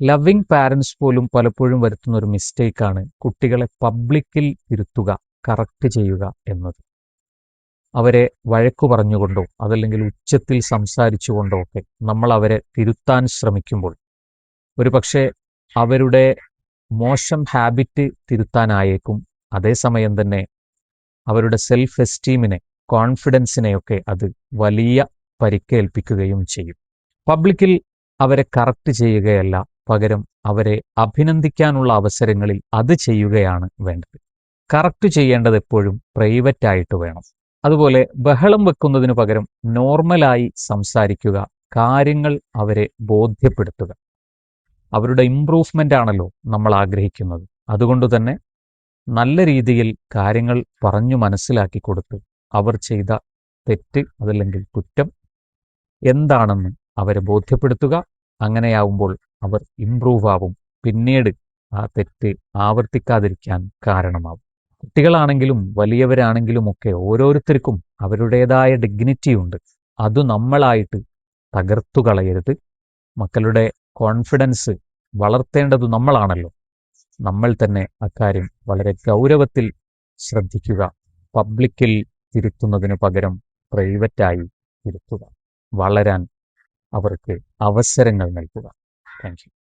Loving parents പോലും പലപ്പോഴും വരുത്തുന്ന ഒരു മിസ്റ്റേക്കാണ് കുട്ടികളെ പബ്ലിക്കിൽ ഇരുത്തുക, കറക്റ്റ് ചെയ്യുക എന്നത്. അവരെ വഴക്കു പറഞ്ഞുകൊണ്ടോ അതല്ലെങ്കിൽ ഉച്ചത്തിൽ സംസാരിച്ചുകൊണ്ടോ ഒക്കെ നമ്മൾ അവരെ തിരുത്താൻ ശ്രമിക്കുമ്പോൾ ഒരുപക്ഷെ അവരുടെ മോശം ഹാബിറ്റ് തിരുത്താനായേക്കും. അതേസമയം തന്നെ അവരുടെ സെൽഫ് എസ്റ്റീമിനെ, കോൺഫിഡൻസിനെയൊക്കെ അത് വലിയ പരിക്കേൽപ്പിക്കുകയും ചെയ്യും. പബ്ലിക്കിൽ അവരെ കറക്റ്റ് ചെയ്യുകയല്ല, പകരം അവരെ അഭിനന്ദിക്കാനുള്ള അവസരങ്ങളിൽ അത് ചെയ്യുകയാണ് വേണ്ടത്. കറക്റ്റ് ചെയ്യേണ്ടത് എപ്പോഴും പ്രൈവറ്റ് ആയിട്ട് വേണം. അതുപോലെ ബഹളം വെക്കുന്നതിന് പകരം നോർമലായി സംസാരിക്കുക, കാര്യങ്ങൾ അവരെ ബോധ്യപ്പെടുത്തുക. അവരുടെ ഇംപ്രൂവ്മെന്റ് ആണല്ലോ നമ്മൾ ആഗ്രഹിക്കുന്നത്. അതുകൊണ്ട് തന്നെ നല്ല രീതിയിൽ കാര്യങ്ങൾ പറഞ്ഞു മനസ്സിലാക്കി കൊടുത്ത് അവർ ചെയ്ത തെറ്റ് അതല്ലെങ്കിൽ കുറ്റം എന്താണെന്ന് അവരെ ബോധ്യപ്പെടുത്തുക. അങ്ങനെയാവുമ്പോൾ അവർ ഇംപ്രൂവ് ആവും, പിന്നീട് ആ തെറ്റ് ആവർത്തിക്കാതിരിക്കാൻ കാരണമാവും. കുട്ടികളാണെങ്കിലും വലിയവരാണെങ്കിലും ഒക്കെ ഓരോരുത്തർക്കും അവരുടേതായ ഡിഗ്നിറ്റി ഉണ്ട്. അത് നമ്മളായിട്ട് തകർത്തു കളയരുത്. മക്കളുടെ കോൺഫിഡൻസ് വളർത്തേണ്ടത് നമ്മളാണല്ലോ. നമ്മൾ തന്നെ അക്കാര്യം വളരെ ഗൗരവത്തിൽ ശ്രദ്ധിക്കുക. പബ്ലിക്കിൽ തിരുത്തുന്നതിന് പകരം പ്രൈവറ്റായി തിരുത്തുക. വളരാൻ അവർക്ക് അവസരങ്ങൾ നൽകുക. Thank you.